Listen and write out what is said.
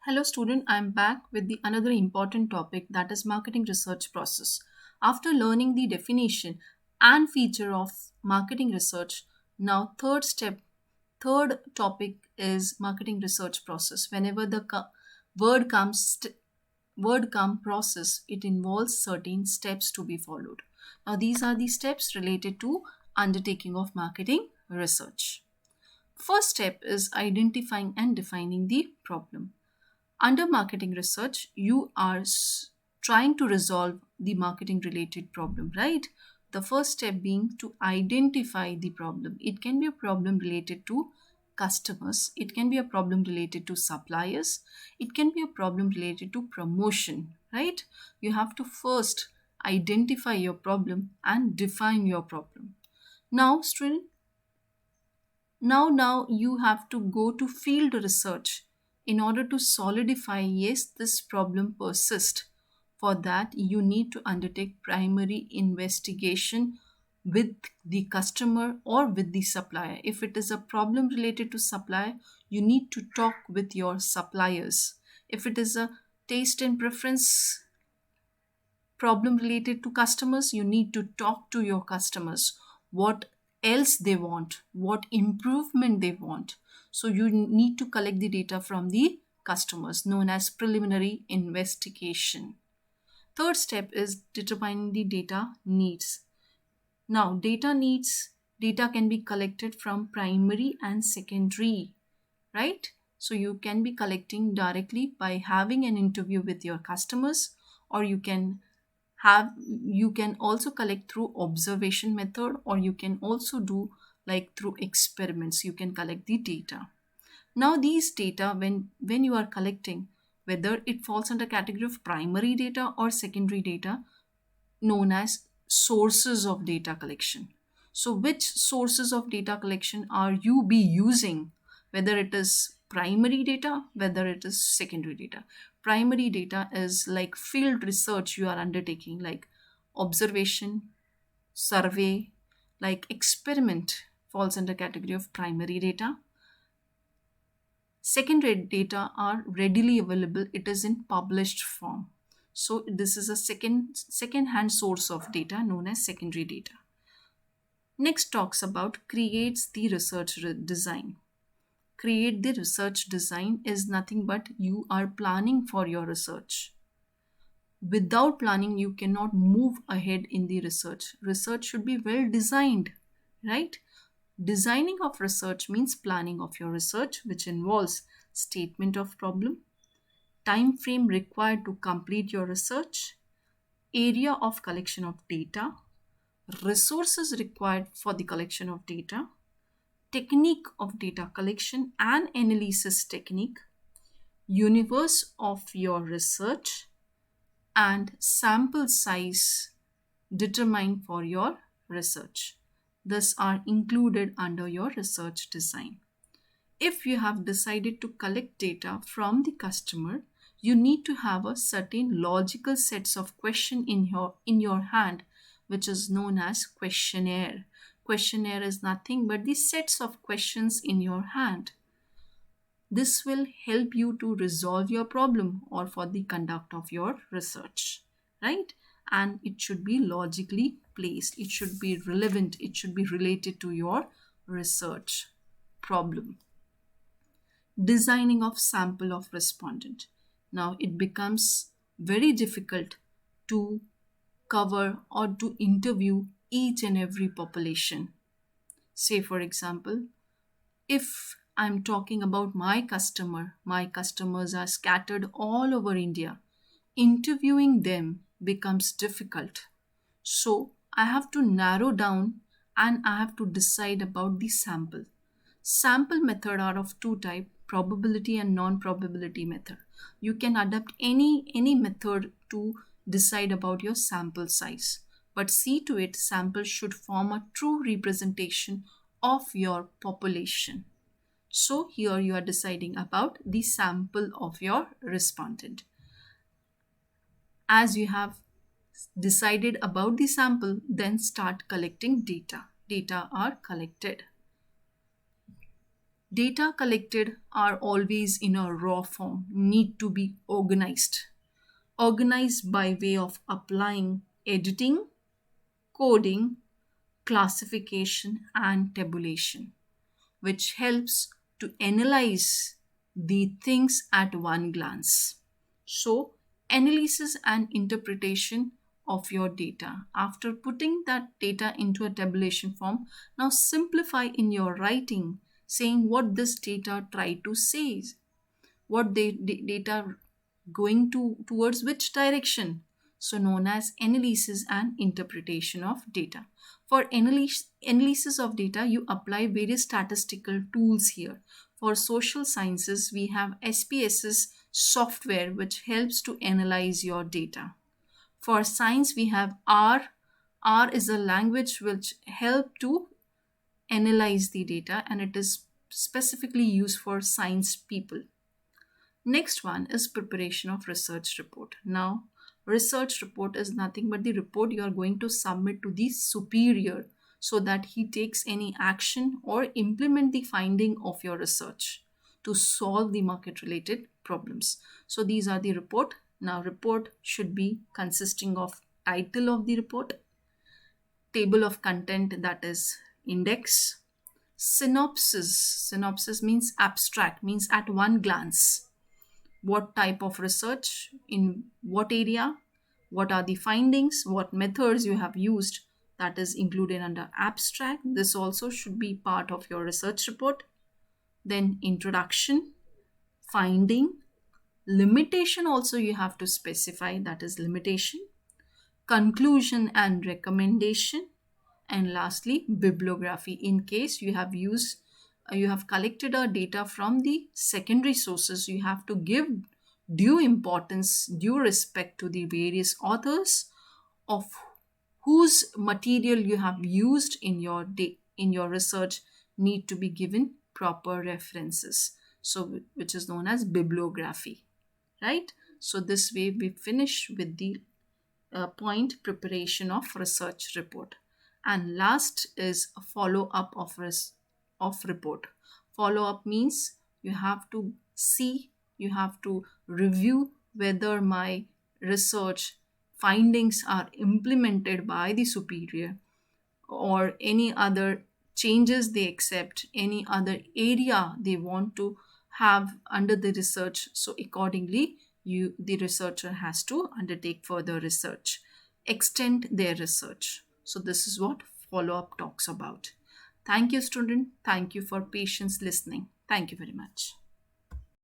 Hello student, I am back with the another important topic, that is marketing research process. After learning the definition and feature of marketing research, now third topic is marketing research process. Whenever the word comes word come process, it involves certain steps to be followed. Now these are the steps related to undertaking of marketing research. First step is identifying and defining the problem. Under marketing research, you are trying to resolve the marketing related problem, right? The first step being to identify the problem. It can be a problem related to customers, it can be a problem related to suppliers, it can be a problem related to promotion, right? You have to first identify your problem and define your problem. Now, student, now you have to go to field research in order to solidify, yes, this problem persists. For that, you need to undertake primary investigation with the customer or with the supplier. If it is a problem related to supply, you need to talk with your suppliers. If it is a taste and preference problem related to customers, you need to talk to your customers what else they want, what improvement they want. So you need to collect the data from the customers, known as preliminary investigation. Third step is determining the data needs. Now data can be collected from primary and secondary, right? So you can be collecting directly by having an interview with your customers, or you can also collect through observation method, or you can also do like through experiments. You can collect the data. Now these data, when you are collecting, whether it falls under category of primary data or secondary data, known as sources of data collection. So which sources of data collection are you be using, whether it is primary data, whether it is secondary data? Primary data is like field research you are undertaking, like observation, survey, like experiment falls under category of primary data. Secondary data are readily available, it is in published form. So this is a second hand source of data known as secondary data. Next talks about creates the research design. Create the research design is nothing but you are planning for your research. Without planning, you cannot move ahead in the research. Research should be well designed, right? Designing of research means planning of your research, which involves statement of problem, time frame required to complete your research, area of collection of data, resources required for the collection of data, technique of data collection and analysis technique, universe of your research, and sample size determined for your research. These are included under your research design. If you have decided to collect data from the customer, you need to have a certain logical sets of question in your hand, which is known as questionnaire. Questionnaire is nothing but the sets of questions in your hand. This will help you to resolve your problem or for the conduct of your research, right? And it should be logically placed, it should be relevant, it should be related to your research problem. Designing of sample of respondent. Now it becomes very difficult to cover or to interview each and every population. Say for example, if I'm talking about my customers are scattered all over India. Interviewing them becomes difficult. So I have to narrow down and I have to decide about the sample. Sample method are of two type, probability and non-probability method. You can adapt any method to decide about your sample size. But see to it, sample should form a true representation of your population. So here you are deciding about the sample of your respondent. As you have decided about the sample, then start collecting data. Data are collected. Data collected are always in a raw form, need to be organized. Organized by way of applying editing, coding, classification, and tabulation, which helps to analyze the things at one glance. So, analysis and interpretation of your data. After putting that data into a tabulation form, now simplify in your writing, saying what this data try to say, what the data going towards which direction, so known as analysis and interpretation of data. For analysis of data, you apply various statistical tools here. For social sciences, we have SPSS software which helps to analyze your data. For science, we have R. R is a language which help to analyze the data, and it is specifically used for science people. Next one is preparation of research report. Now, research report is nothing but the report you are going to submit to the superior so that he takes any action or implement the finding of your research to solve the market related problems. So these are the report. Now, report should be consisting of title of the report, table of content, that is index, synopsis. Synopsis means abstract, means at one glance what type of research, in what area, what are the findings, what methods you have used, that is included under abstract. This also should be part of your research report. Then introduction, finding, limitation also you have to specify, that is limitation, conclusion and recommendation, and lastly bibliography. In case you have used you have collected a data from the secondary sources, you have to give due importance, due respect to the various authors of whose material you have used in your research, need to be given proper references, so which is known as bibliography, right? So this way we finish with the point preparation of research report. And last is a follow up of report. Follow up means you have to see, you have to review whether my research findings are implemented by the superior, or any other changes they accept, any other area they want to have under the research. So accordingly, the researcher has to undertake further research, extend their research. So this is what follow up talks about. Thank you, student. Thank you for patience listening. Thank you very much.